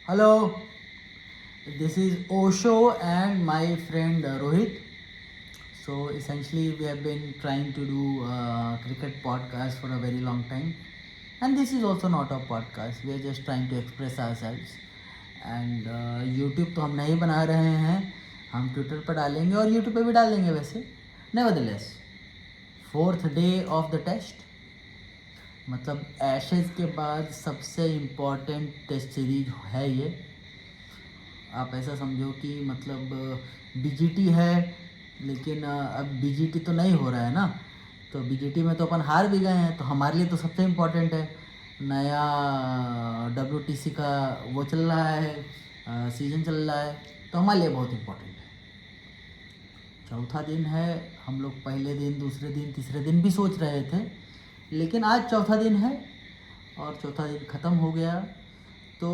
Hello, this is Osho and my friend Rohit. So essentially, we have been trying to do cricket podcast for a very long time, and this is also not a podcast. We are just trying to express ourselves. And YouTube तो हम नहीं बना रहे हैं, हम Twitter पर डालेंगे और YouTube पे भी डाल देंगे वैसे. Nevertheless, fourth day of the test. मतलब एशेज के बाद सबसे इम्पोर्टेंट टेस्ट सीरीज है ये. आप ऐसा समझो कि मतलब बीजीटी है, लेकिन अब बीजीटी तो नहीं हो रहा है ना, तो बीजीटी में तो अपन हार भी गए हैं, तो हमारे लिए तो सबसे इम्पोर्टेंट है. नया WTC का वो चल रहा है, सीज़न चल रहा है, तो हमारे लिए बहुत इम्पोर्टेंट है. चौथा दिन है, हम लोग पहले दिन, दूसरे दिन, तीसरे दिन भी सोच रहे थे, लेकिन आज चौथा दिन है और चौथा दिन ख़त्म हो गया. तो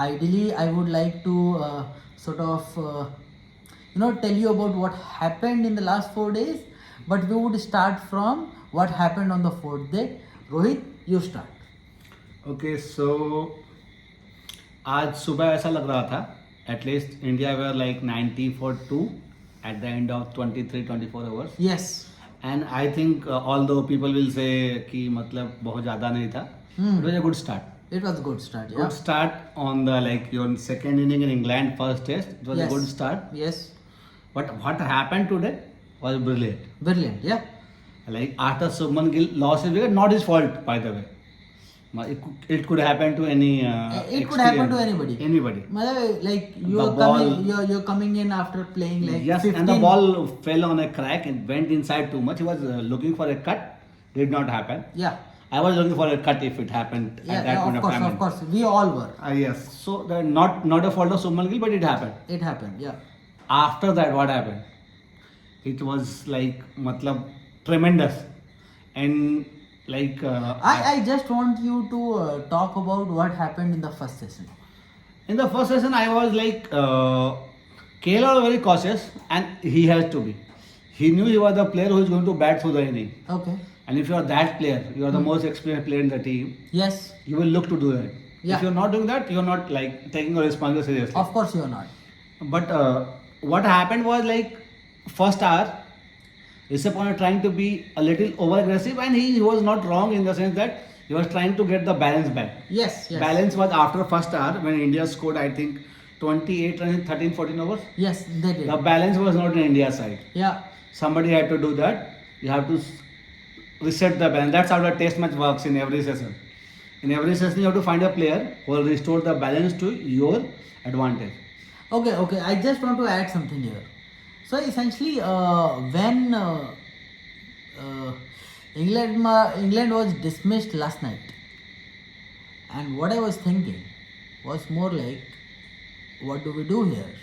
ideally I would like to sort of tell you about what happened in the last 4 days, but we would start from what happened on the fourth day. Rohit, you start. Okay, so आज सुबह ऐसा लग रहा था at least India were like 90 for 2 at the end of 23-24 hours. Yes. And I think although people will say कि मतलब बहुत ज़्यादा नहीं था, it was a good start. It was a good start, yeah. Good start on the like your second inning in England first test. It was Yes. a good start. Yes. But what happened today was brilliant. Brilliant, yeah. Like after Shubman Gill lost his wicket, not his fault by the way. It could happen to any. It could happen to anybody. Anybody. Like you're coming in after playing like yes, 15. and the ball fell on a crack and went inside too much. He was looking for a cut. Did not happen. Yeah. I was looking for a cut if it happened at that point of time. Of course, we all were. Yes. So not a fault of Shubman Gill, but it happened. It happened, yeah. After that, what happened? It was like matlab tremendous, and like I just want you to talk about what happened in the first session. in the first session, I was like KL was very cautious, and he has to be. He knew he was the player who is going to bat through the inning. Okay. And if you are that player, you are the most experienced player in the team. Yes. You will look to do that. Yeah. If you are not doing that, you are not like taking your responsibility seriously. Of course you are not. But what happened was like first hour, Rishabh Pant trying to be a little over aggressive, and he was not wrong in the sense that he was trying to get the balance back. Yes. Balance was after first hour when India scored I think 28 runs in 13-14 overs. Yes, they did. The balance was not in India's side. Yeah. Somebody had to do that. You have to reset the balance. That's how the test match works in every session. In every session, you have to find a player who will restore the balance to your advantage. Okay. I just want to add something here. So essentially, when England was dismissed last night, and what I was thinking was more like, what do we do here?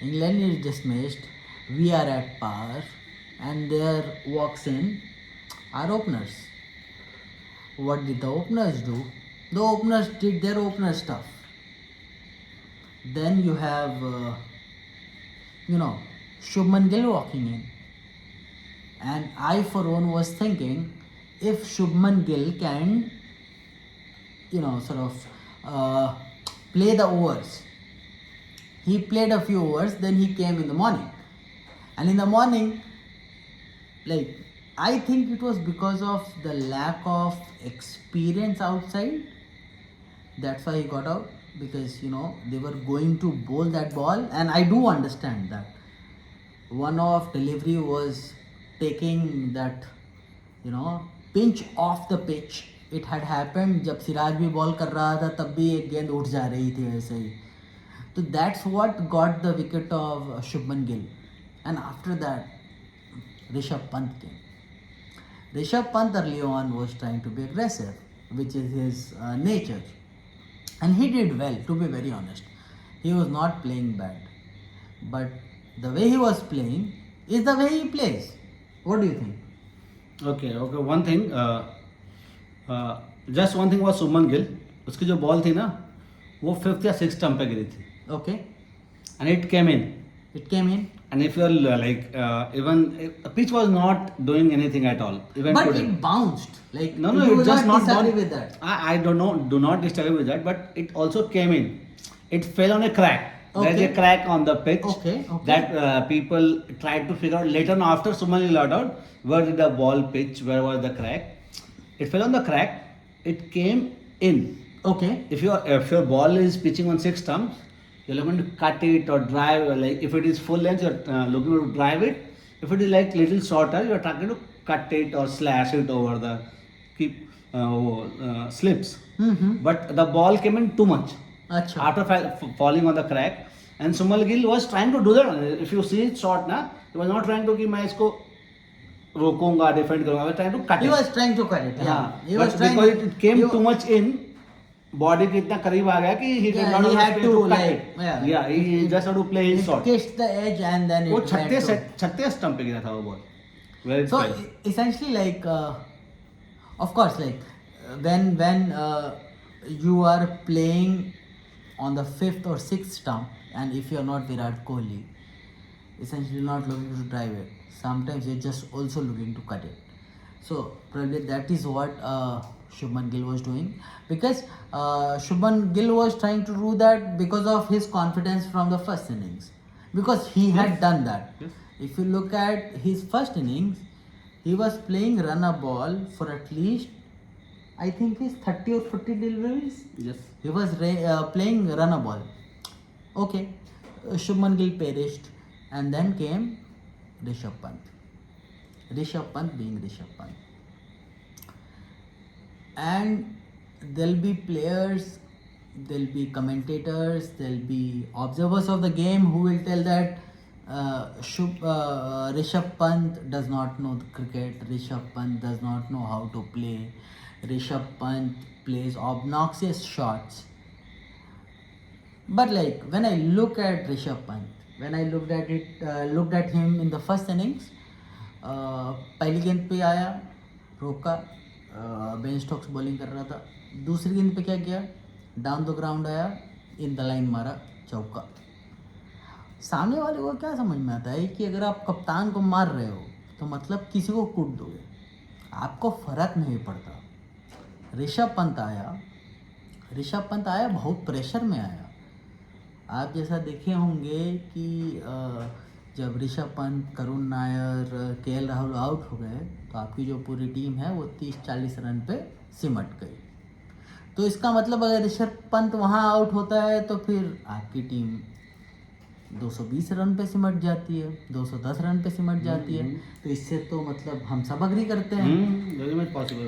England is dismissed, we are at par, and there walks in our openers. What did the openers do? The openers did their opener stuff. Then you have Shubman Gill walking in, and I for one was thinking, if Shubman Gill can play the overs. He played a few overs, then he came in the morning, and in the morning, like, I think it was because of the lack of experience outside. That's why he got out, because they were going to bowl that ball, and I do understand that one of delivery was taking that pinch off the pitch. It had happened जब सिराज भी ball कर रहा था, तब भी एक गेंद उठ जा रही थी ऐसे ही. So that's what got the wicket of Shubman Gill. And after that, Rishabh Pant came. Rishabh Pant early on was trying to be aggressive, which is his nature. And he did well, to be very honest. He was not playing bad. But the way he was playing is the way he plays. What do you think? Okay. One thing, just one thing was Shubman Gill. उसकी जो ball थी ना, वो 5th या 6th stump पे गिरी थी. Okay. And it came in. It came in. And if you're the pitch was not doing anything at all. Even But today. it bounced. Like No, you it will just not disagree gone. with that. I don't know. Do not disagree with that. But it also came in. It fell on a crack. Okay. There's a crack on the pitch. Okay. That people tried to figure out later on after Suman allowed out where did the ball pitch, where was the crack. It fell on the crack. It came in. Okay. If your ball is pitching on 6 stumps, you're going to cut it or drive. Like if it is full length, you're looking to drive it. If it is like little shorter, you're trying to cut it or slash it over the slips. Mm-hmm. But the ball came in too much Acha. after falling on the crack. And Sumal Gill was trying to do that. If you see it short, he was not trying to कि मैं इसको रोकूंगा, defend करूंगा. He was trying to cut He it. was trying to cut it. Yeah. He was But trying. because it came he- too much in, body के इतना करीब आ गया कि he did Yeah, not he have had space to, cut like, it. yeah. He just had to play his It shot. kissed the edge and then it वो went to- छत्ते stump पे गिरा था वो ball. Where it So fell. essentially, like, of course, like when you are playing on the 5th or 6th stump, and if you are not Virat Kohli, essentially you're not looking to drive it. Sometimes you're just also looking to cut it. So probably that is what Shubman Gill was doing, because Shubman Gill was trying to do that because of his confidence from the first innings, because he had done that. Yes. If you look at his first innings, he was playing run a ball for at least, I think, his 30 or 40 deliveries. Yes. He was playing run a ball. Okay, Shubman Gill perished, and then came Rishabh Pant. Rishabh Pant being Rishabh Pant. And there'll be players, there'll be commentators, there'll be observers of the game who will tell that Rishabh Pant does not know the cricket, Rishabh Pant does not know how to play, Rishabh Pant plays obnoxious shots. But like when I look at Rishabh Pant, when I looked at him in the first innings, पहली गेंद पे आया, रोका, Ben Stokes bowling कर रहा था. दूसरी गेंद पे क्या किया, डाउन द ग्राउंड आया, इन द लाइन मारा, चौका. सामने वाले को क्या समझ में आता है कि अगर आप कप्तान को मार रहे हो तो मतलब किसी को कूट दोगे, आपको फर्क नहीं पड़ता. ऋषभ पंत आया बहुत प्रेशर में आया. आप जैसा देखे होंगे कि जब ऋषभ पंत, करुण नायर, केएल राहुल आउट हो गए तो आपकी जो पूरी टीम है वो 30-40 रन पे सिमट गई. तो इसका मतलब अगर ऋषभ पंत वहाँ आउट होता है तो फिर आपकी टीम 220 रन पे सिमट जाती है, 210 रन पे सिमट जाती है. तो इससे तो मतलब हम सब अग्री करते हैं. Very much possible.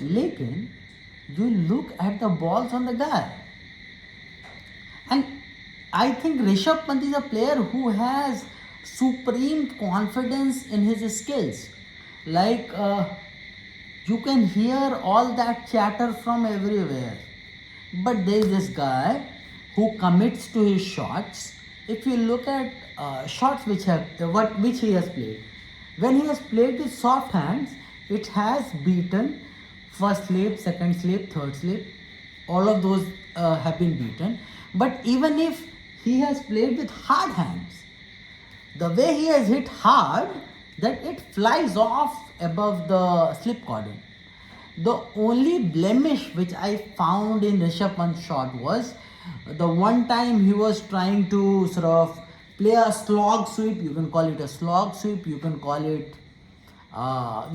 लेकिन you look at the balls on the guy, and I think Rishabh Pant is a player who has supreme confidence in his skills. Like you can hear all that chatter from everywhere, but there is this guy who commits to his shots. If you look at shots which he has played, when he has played with soft hands, it has beaten first slip, second slip, third slip. All of those have been beaten. But even if he has played with hard hands, the way he has hit hard, that it flies off above the slip cordon. The only blemish which I found in Rishabh Pant's shot was the one time he was trying to sort of play a slog sweep. You can call it a slog sweep. You can call it, a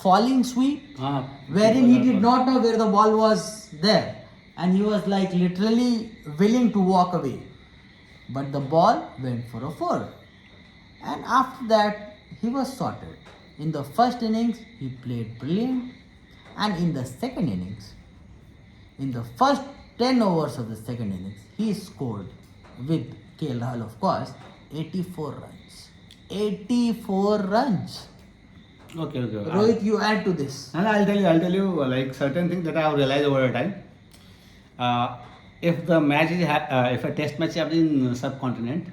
falling sweep, wherein he did not know where the ball was there, and he was like literally willing to walk away. But the ball went for a 4. And after that, he was sorted. In the first innings, he played brilliant. And in the second innings, in the first 10 overs of the second innings, he scored with KL Rahul, of course, 84 runs. 84 runs. Okay. Rohit, you add to this. And I'll tell you like certain things that I have realized over a time. If the match is if a test match happens in subcontinent,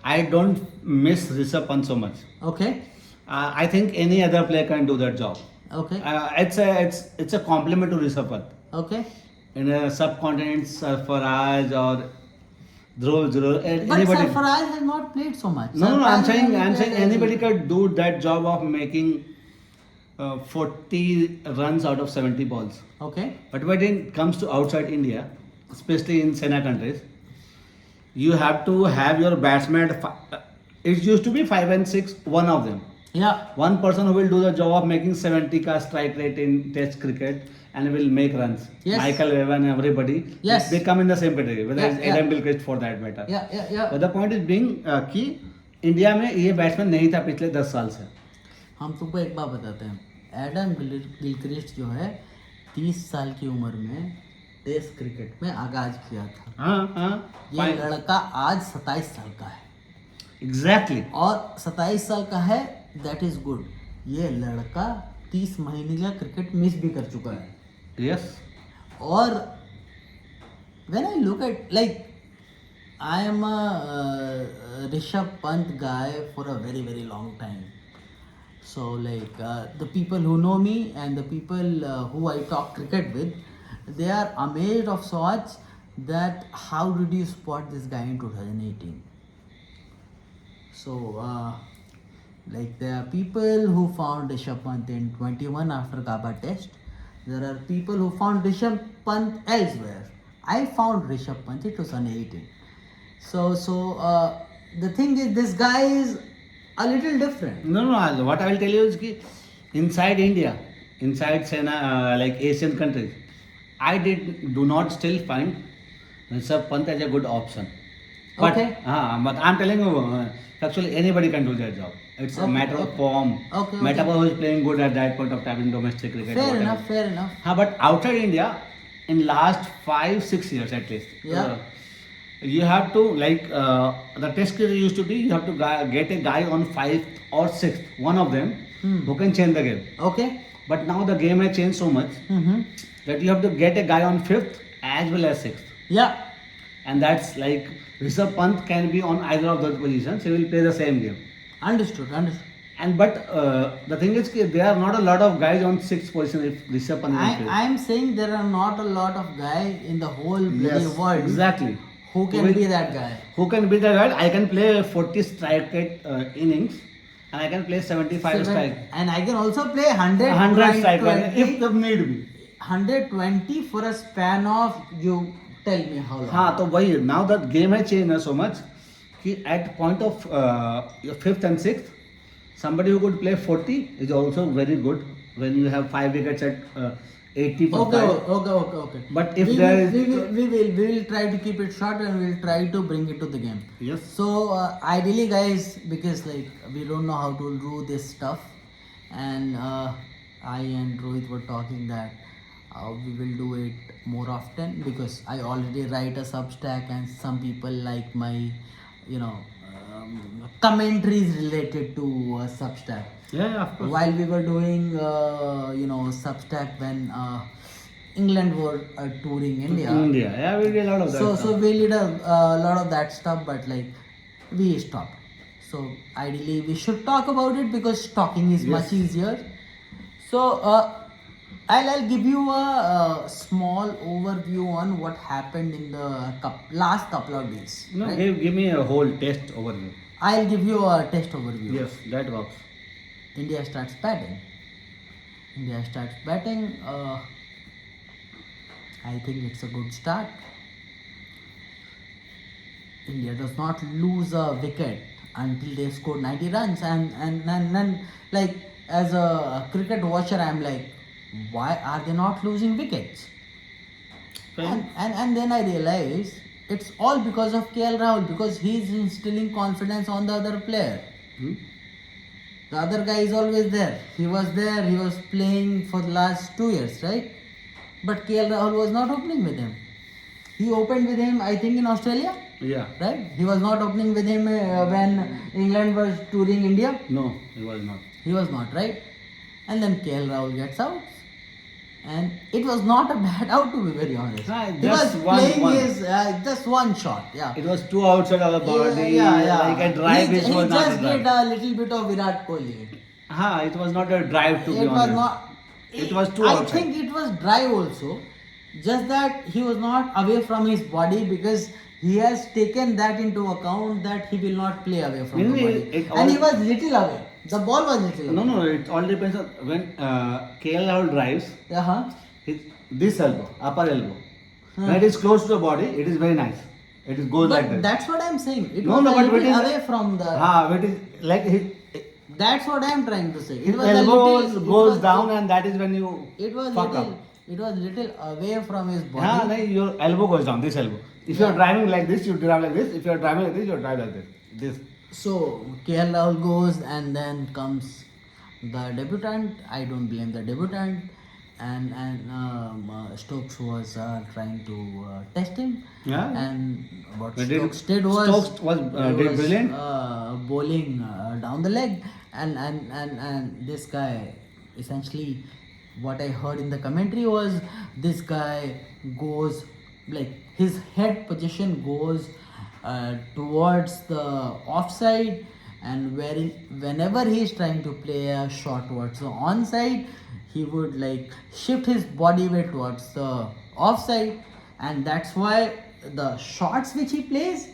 I don't miss Rishabh Pant so much. Okay. I think any other player can do that job. Okay. It's a compliment to Rishabh Pant. Okay. In a subcontinent, Sarfaraz or Dhruv, But anybody. Sarfaraz has not played so much. No, I'm Sarfaraz saying, has played anybody as- could do that job of making 40 runs out of 70 balls. Okay. But when it comes to outside India, especially in Sena countries, you have to have your batsman. It used to be 5 and 6, one of them. Yeah. One person who will do the job of making 70 ka strike rate in Test cricket and will make runs. Yes. Michael Evan, everybody. Yes. They come in the same category. Whether Yeah, it's yeah. Adam Gilchrist for that matter. Yeah. But the point is being कि India में ये batsman नहीं था पिछले 10 साल से. हम तुमको एक बात बताते हैं, एडम गिलक्रिस्ट जो है 30 साल की उम्र में टेस्ट क्रिकेट में आगाज किया था। हाँ ये लड़का आज 27 साल का है। एग्जैक्टली. और 27 साल का है, दैट इज गुड। ये लड़का 30 महीने का क्रिकेट मिस भी कर चुका है। यस. और when I look at like I am a Rishabh Pant guy for a very very long time. So like the people who know me and the people who I talk cricket with, they are amazed of such that how did you spot this guy in 2018? So like there are people who found Rishabh Pant in 21 after Gaba test. There are people who found Rishabh Pant elsewhere. I found Rishabh Pant in 2018. So the thing is, this guy is a little different. No. What I will tell you is कि inside India, inside Sena, like Asian countries, I do not still find Rishabh Pant as a good option. But Okay. But I'm telling you, actually anybody can do their job. It's a Okay, matter of okay. form. Okay. Matter of who is playing good at that point of time in domestic cricket. Fair whatever. enough. But outside India, in last 5-6 years at least, Yeah. you have to like the test cricket used to be you have to get a guy on 5th or 6th, one of them who can change the game. Okay. But now the game has changed so much Mm-hmm. that you have to get a guy on 5th as well as 6th, Yeah. and that's like Rishabh Pant can be on either of those positions. He will play the same game. Understood. And but the thing is there are not a lot of guys on 6th position if Rishabh Pant will play. I am saying there are not a lot of guys in the whole bloody Yes, world exactly. who can will- be that guy. Who can be the guy? I can play 40 strike rate innings, and I can play 75 strike. And I can also play 100, 100 strike 20, if the need be. 120 for a span of, you tell me how long. हाँ तो वही now that game has changed so much कि at point of your 5th and 6th somebody who could play 40 is also very good when you have 5 wickets at 80 for Okay. 5. But if we there will, is we will try to keep it short and we will try to bring it to the game. yes. So ideally, guys, because like we don't know how to do this stuff, and I and Rohit were talking that we will do it more often, because I already write a Substack and some people like my, commentaries related to Substack. Yeah, of course. While we were doing, Substack when England were touring India. Yeah, we did a lot of that. So we did a lot of that stuff, but like we stopped. So ideally we should talk about it because talking is Yes. much easier. So I'll give you a small overview on what happened in the last couple of days. No, Right? give me a whole test overview. I'll give you a test overview. Yes, that works. India starts batting. I think it's a good start. India does not lose a wicket until they score 90 runs, and like as a cricket watcher, I'm like, why are they not losing wickets? And then I realized it's all because of KL Rahul, because he's instilling confidence on the other player. Hmm? The other guy is always there. He was there, he was playing for the last 2 years, right? But KL Rahul was not opening with him. He opened with him, I think, in Australia, Yeah. right? He was not opening with him when England was touring India. No, it was not. He was not, right? And then KL Rahul gets out. And it was not a bad out, to be very honest. Right, He was just one- playing one. his just one shot, yeah. It was too outside our body. Yeah. Like a drive he is was not just a drive. did a little bit of Virat Kohli. It was not a drive to be It was honest. not. It was too I outside. think it was dry also. Just that he was not away from his body, because he has taken that into account that he will not play away from the Maybe body. it all- And he was little away. The ball was little away. No, it all depends on when KL Rahul drives. Uh-huh. This elbow, upper elbow, Hmm. when it is close to the body, it is very nice. It is goes like But that. that's what I'm saying. It No, was no, a but little it is away from the... it is like That's what I'm trying to say. It his was a elbow little... goes down, and that is when you It was fuck little... up. It was little away from his body. Yeah, like your elbow goes down. This elbow. If you are driving like this, you drive like this. If you are driving like this, you drive like this. This. So KL Rahul goes, and then comes the debutant. I don't blame the debutant, and Stokes was trying to test him. Yeah. And what But did- Stokes did was Stokes was, he did brilliant. bowling down the leg, and this guy essentially. What I heard in the commentary was this guy goes like his head position goes towards the offside, and whenever he is trying to play a shot towards the onside, he would like shift his body weight towards the offside, and that's why the shots which he plays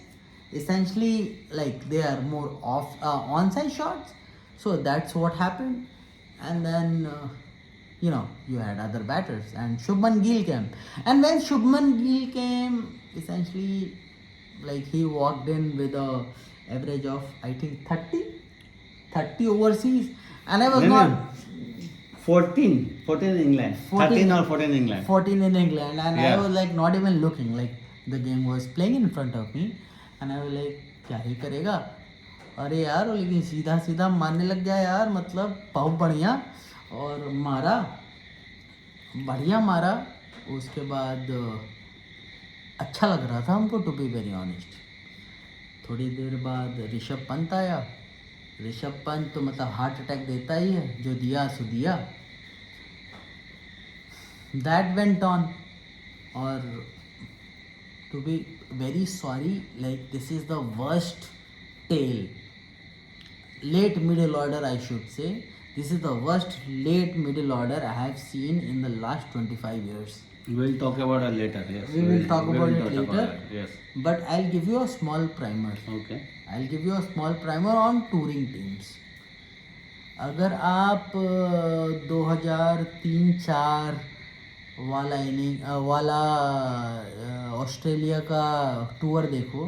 essentially like they are more off onside shots. So that's what happened, and then. You had other batters, and Shubman Gill came. And when Shubman Gill came, essentially, like he walked in with a average of I think 30 overseas, and I was No, not no. 14 in England. 13 or 14 in England. 14 in England, and I Yeah. was like not even looking. Like the game was playing in front of me, and I was like, क्या ही करेगा? अरे यार लेकिन सीधा सीधा मारने लग गया यार, मतलब बहुत बढ़िया और मारा बढ़िया मारा. उसके बाद अच्छा लग रहा था हमको, टू बी वेरी ऑनेस्ट. थोड़ी देर बाद ऋषभ पंत आया. ऋषभ पंत तो मतलब हार्ट अटैक देता ही है, जो दिया सो दिया. दैट वेंट ऑन, और to be very sorry, like this is the worst tail, late middle order I should say. This is the worst late middle order I have seen in the last 25 years. We'll talk about it later. Yes. We will talk about it later. It. Yes. But I'll give you a small primer. Okay. I'll give you a small primer on touring teams. अगर आप 2003-04 वाला inning वाला Australia का tour देखो,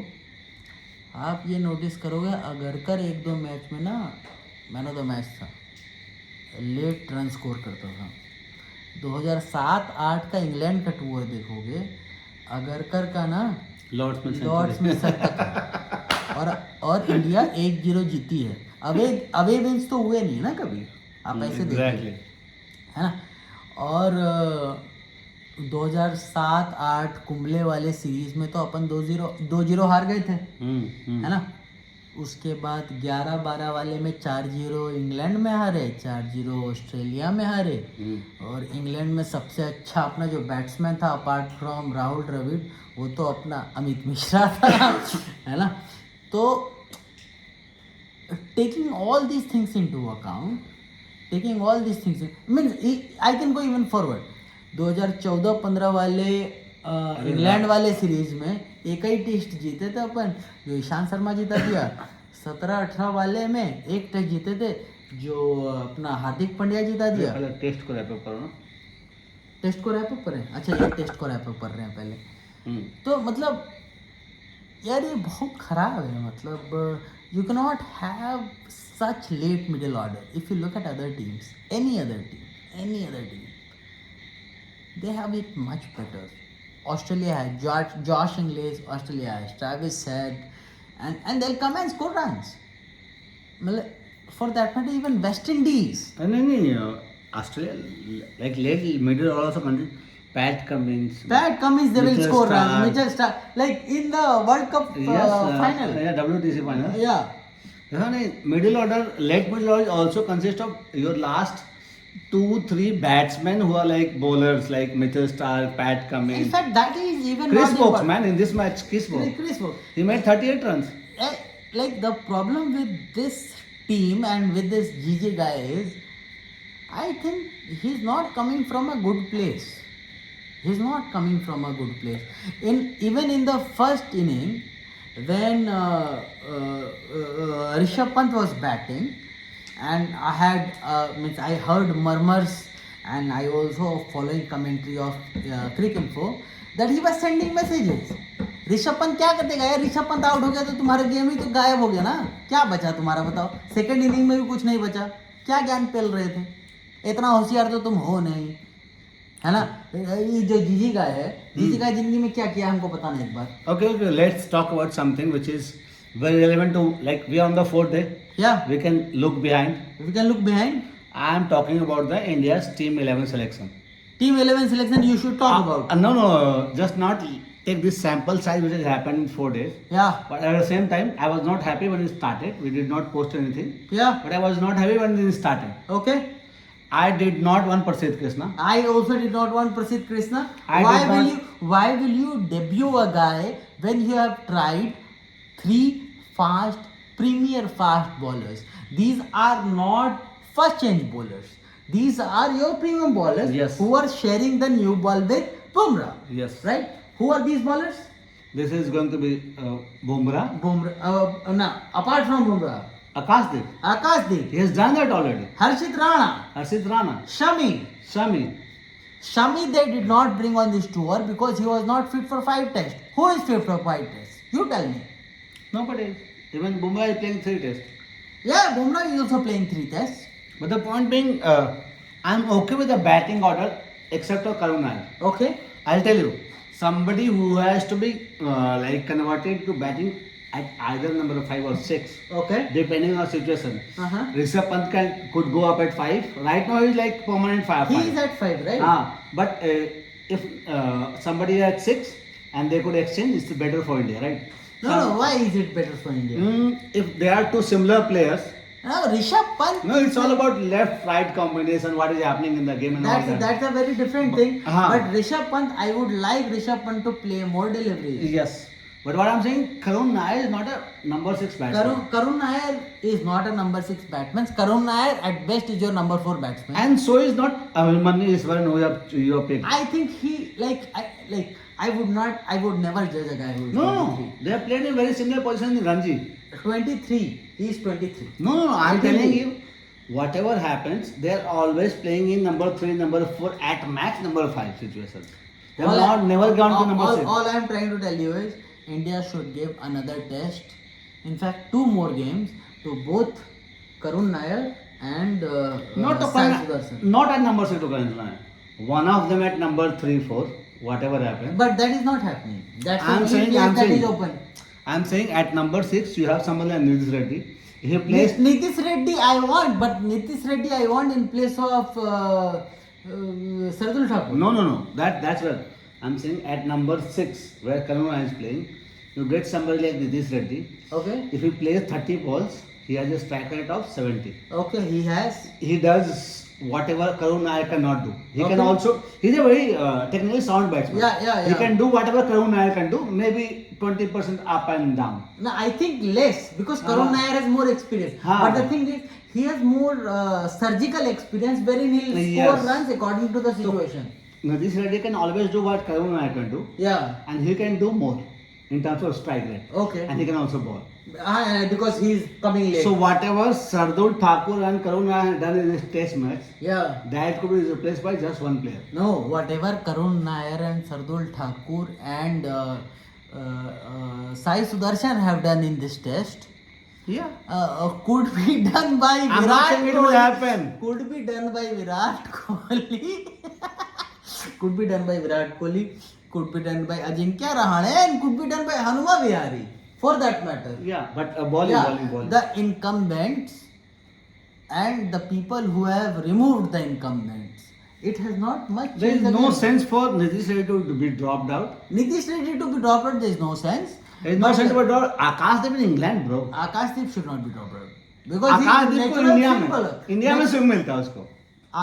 आप ये notice करोगे Agarkar 1-2 match में ना मैन ऑफ द मैच था, लेट रन स्कोर करता था. 2007-08 का इंग्लैंड का टूर देखोगे, अगरकर का ना लॉर्ड्स में सर तक है, और इंडिया 1-0 जीती है. अवे विंस तो हुए नहीं ना कभी, आप ऐसे देखिए, है ना. और 2007-08 कुंबले वाले सीरीज में तो अपन 2-0 हार गए थे, है ना. उसके बाद 11-12 वाले में 4-0 इंग्लैंड में हारे, 4-0 ऑस्ट्रेलिया में हारे. और इंग्लैंड में सबसे अच्छा अपना जो बैट्समैन था अपार्ट फ्रॉम राहुल द्रविड़, वो तो अपना अमित मिश्रा था, है ना. तो taking all these things into account, I can go even forward. 2014-15 वाले इंग्लैंड वाले सीरीज में एक ही टेस्ट जीते थे अपन, जो ईशांत शर्मा जीता दिया. 17-18 वाले में एक टेस्ट जीते थे, जो अपना हार्दिक पांड्या जीता दिया. टेस्ट को रैप अप करो ना. टेस्ट को रैप अप करें? अच्छा, ये टेस्ट को रैप अप कर रहे हैं पहले. तो मतलब यार ये बहुत खराब है. मतलब you can not have such late middle order. If you look at other teams, any other team, they have it much better. Australia has Josh Inglis, Australia has Travis Head, and they'll come and score runs. For that matter, even West Indies. And Australia, like late middle also country, Pat Cummins, they will Mitchell score Starc. runs. Mitchell Starc, like in the World Cup final. Yeah, WTC final. Yeah. Middle order, late middle order also consists of your last 2-3 batsmen who are like bowlers, like Mitchell Starc, Pat Cummins. In fact, that is even Chris not Brooks, important. man, in this match, Chris Chris Brooks. Brooks. He made 38 runs. Like the problem with this team and with this GG guy is, I think he's not coming from a good place. He's not coming from a good place. Even in the first inning, when Rishabh Pant was batting, and I heard murmurs, and I also following commentary of Cricinfo that he was sending messages. Rishabh Pant क्या कर देगा यार, Rishabh Pant out हो गया तो तुम्हारा game ही तो गायब हो गया ना, क्या बचा तुम्हारा बताओ, सेकंड इनिंग में भी कुछ नहीं बचा, क्या ज्ञान पेल रहे थे, इतना होशियार तो तुम हो नहीं, है ना. ये जो जीजी गाय है, जीजी गाय जिंदगी में क्या किया हमको पता नहीं एक बार. Okay, let's talk about something which is very relevant to, like, we are on the fourth day. Yeah, We can look behind. we can look behind. I am talking about the India's Team 11 selection. Team 11 selection you should talk about. No, just not take this sample size which has happened in 4 days. Yeah, But at the same time, I was not happy when it started. We did not post anything. yeah, But I was not happy when it started. okay. I did not want Prasidh Krishna. I also did not want Prasidh Krishna. I Why did will not- why will you debut a guy when you have tried 3 fast premier fast bowlers? These are not first change bowlers. These are your premium bowlers, Yes. who are sharing the new ball with Bumrah. Yes. Right? Who are these bowlers? This is going to be Bumrah, Bumrah. No, apart from Bumrah, Akashdeep. Akashdeep, He has done that already. Harshit Rana, Harshit Rana, Shami. Shami. They did not bring on this tour because he was not fit for 5 tests. Who is fit for 5 tests? You tell me. Nobody. Even Bumrah is playing 3 tests. Yeah, Bumrah is also playing 3 tests. But the point being, I'm okay with the batting order except for Karun Nair. Okay. I'll tell you, somebody who has to be converted to batting at either number 5 or 6, Okay. depending on situation. Uh-huh. Rishabh Pant could go up at 5. Right now he's like permanent 5. He is at 5, right? But if somebody is at 6 and they could exchange, it's better for India, right? No, why is it better for India? If they are two similar players, No, Rishabh Pant. no, it's all about left-right combination, what is happening in the game and all that. That's a very different thing. Uh-huh. But Rishabh Pant, I would like Rishabh Pant to play more deliveries. Yes. But what I'm saying, Karun Nair is not a number 6 batsman. Karun Nair is not a number 6 batsman. Karun Nair at best is your number 4 batsman. And so is not Abhimanyu Iswaran who you have picked. I think he I would never judge a guy who is No, 23. they have played in very similar position in Ranji. 23. He is 23. No, I'm I think telling he- you, whatever happens, they are always playing in number 3, number 4, at max number 5 situations. They have not never gone to number 6. All I am trying to tell you is India should give another test. In fact, 2 more games to both Karun Nair and Not to Sai Karun- Sudarshan. not at number 6 to Karun Nair. One of them at number 3, 4, whatever happens. But that is not happening. That's I'm the saying- place I'm that saying- is open. I'm saying at number 6 you have someone like Nitish Reddy. He plays. Nitish Reddy I want, but Nitish Reddy I want in place of Sardul Thakur. No. That's well. I'm saying at number 6 where Karun Nair is playing, you get somebody like Nitish Reddy. Okay. If he plays 30 balls, he has a strike rate of 70. Okay, he has. He does whatever Karun Nair cannot do. He Okay. can also. He's a very technically sound batsman. Yeah. He can do whatever Karun Nair can do. Maybe 20% up and down. No, I think less because Karun Nair has more experience. Ah. But the thing is, he has more surgical experience wherein he'll score Yes. runs according to the situation. Nitish Reddy can always do what Karun Nair can do, Yeah. and he can do more in terms of strike rate. Okay. And he can also bowl. Because he's coming late. So whatever Sardul Thakur and Karun Nair have done in this test match, yeah. that could be replaced by just one player. No, whatever Karun Nair and Sardul Thakur and Sai Sudarshan have done in this test Yeah. could be done by I'm not Virat saying it will Kohli. happen. Could be done by Virat Kohli. Could be done by Virat Kohli. Could be done by Ajinkya Rahane and could be done by Hanuma Vihari for that matter. Yeah, but bowling. The incumbents and the people who have removed the incumbents, it has not much There is changed the no game. sense for Nitish Reddy to be dropped out. Nitish Reddy to be dropped out, there is no sense. There is no sense to be dropped out. Akashdeep in England, bro. Akashdeep should not be dropped out. Because आकाशदीप को natural India swing में bowler. Swing मिलता है उसको.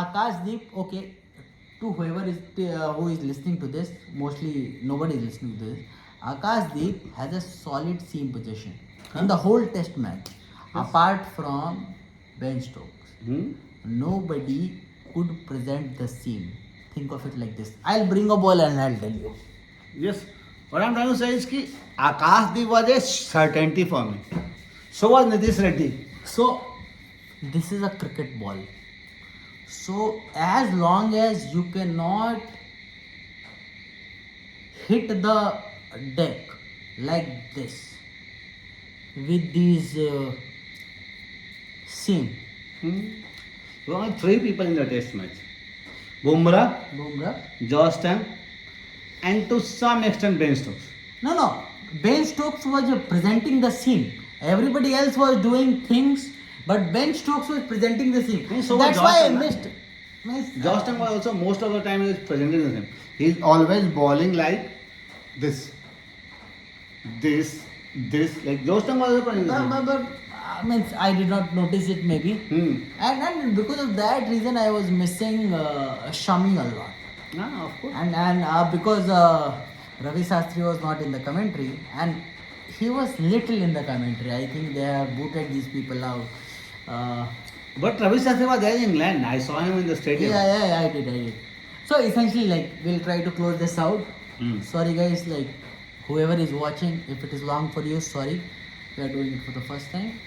Akashdeep, okay, to whoever is who is listening to this, mostly nobody is listening to this. Akashdeep has a solid seam position in the whole test match. Apart from Ben Stokes, Hmm? nobody could present the seam. think of it like this. I'll bring a ball and I'll tell you. Yes. What I'm trying to say is कि Akashdeep was a certainty for me. So was Nitish Reddy. So, this is a cricket ball. So, as long as you cannot hit the deck like this with these seam, There were 3 people in the test match. Bumrah, Bumrah. Josh Tam, and to some extent Ben Stokes. No. Ben Stokes was presenting the seam. Everybody else was doing things, but Ben Stokes was presenting the seam. So was That's Josh why I Tam, missed. Josh Tam was also most of the time he is presenting the same. He's always bowling like this. Like Josh Tam was also presenting the same. But means I did not notice it maybe. And because of that reason I was missing Shami a lot. Ah, of course. And because Ravi Sastry was not in the commentary and he was little in the commentary. I think they have booted these people out. But Ravi Sastry was there in England. I saw him in the stadium. Yeah, I did. So essentially, like, we'll try to close this out. Sorry, guys, like, whoever is watching, if it is long for you, sorry, we are doing it for the first time.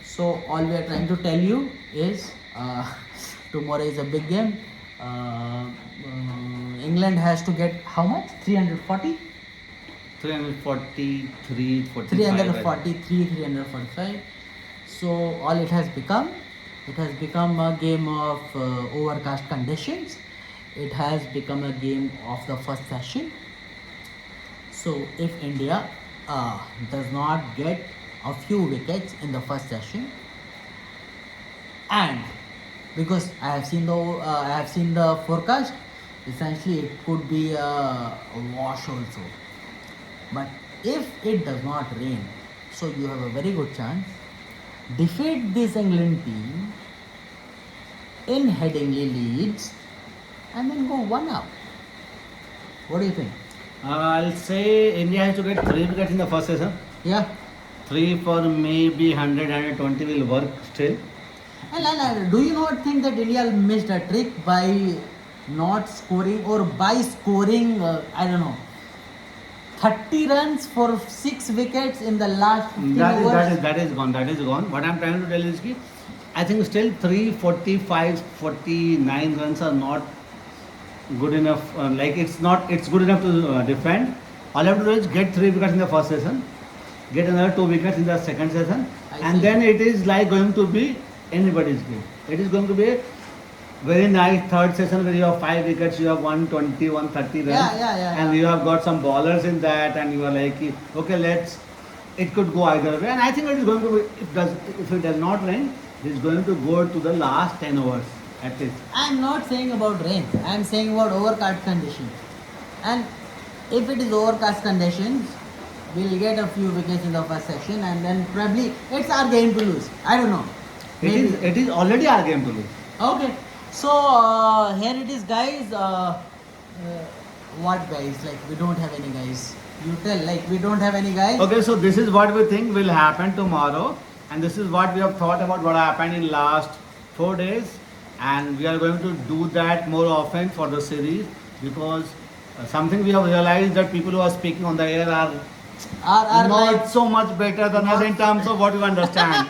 So all we are trying to tell you is tomorrow is a big game. England has to get how much? 340? 343, 45. 343, 345. So all it has become a game of overcast conditions. It has become a game of the first session. So if India does not get a few wickets in the first session, and because I have seen the forecast, essentially it could be a wash also. But if it does not rain, so you have a very good chance defeat this England team in Headingley, Leeds, and then go 1 up. What do you think? I'll say India has to get 3 wickets in the first session. Yeah. 3 for maybe 100, 120 will work still. And do you not think that India missed a trick by not scoring or by scoring, 30 runs for 6 wickets in the last 15 overs? That is gone. What I'm trying to tell is that I think still 345, 49 runs are not good enough. It's good enough to defend. All you have to do is get 3 wickets in the first session, get another 2 wickets in the second session, and then it is like going to be anybody's game. It is going to be a very nice third session where you have 5 wickets, you have 120, 130 runs, and you have got some bowlers in that, and you are like, okay, it could go either way. And I think it is going to be, if it does not rain, it is going to go to the last 10 overs at least. I am not saying about rain. I am saying about overcast conditions. And if it is overcast conditions, we'll get a few wickets in the first session, and then probably it's our game to lose. I don't know. It is already our game to lose. Okay. So here it is, guys. What guys? Like, we don't have any guys. You tell, like, we don't have any guys. Okay, so this is what we think will happen tomorrow, and this is what we have thought about what happened in last 4 days, and we are going to do that more often for the series, because something we have realized that people who are speaking on the air are Are not like, so much better than us in terms of what you understand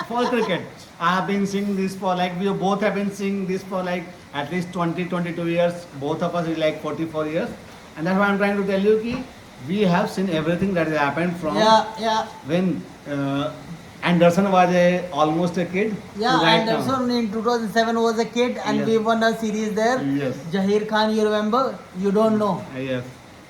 for cricket. I have been seeing this for we both have been seeing this for at least 20, 22 years. Both of us is 44 years. And that's why I'm trying to tell you ki we have seen everything that has happened from when Anderson was almost a kid. Yeah, right Anderson in 2007 was a kid and Yes. we won a series there. Yes. Zahir Khan, you remember? You don't know. Yes.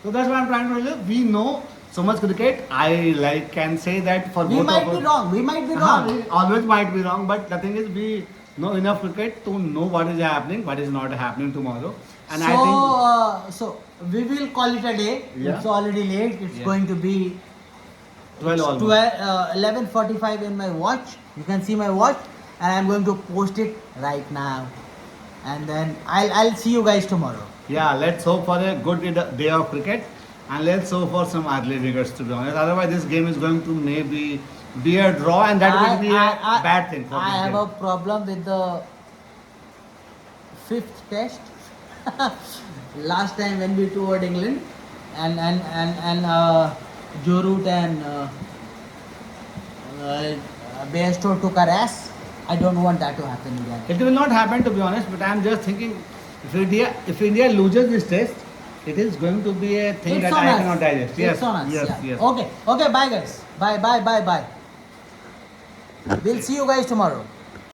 So that's what I'm trying to tell you. We know so much cricket. I can say that for We both might of us. be wrong. We might be wrong. We always might be wrong, but the thing is, we know enough cricket to know what is happening, what is not happening tomorrow. And I think So we will call it a day. Yeah. It's already late. It's Yeah. going to be 12 almost. 11:45 in my watch. You can see my watch, and I'm going to post it right now. And then I'll see you guys tomorrow. Yeah, let's hope for a good day of cricket, and let's hope for some early wickets, to be honest. Otherwise, this game is going to maybe be a draw, and that will be a bad thing for I this have game. a problem with the 5th test. Last time when we toured England and Joe Root and Bairstow took our ass. I don't want that to happen again. It will not happen, to be honest, but I am just thinking if India loses this test, it is going to be a thing It's that on I us. cannot digest. It's Yes, on us. yes, Yeah. yes. Okay, bye guys. Bye. We'll see you guys tomorrow.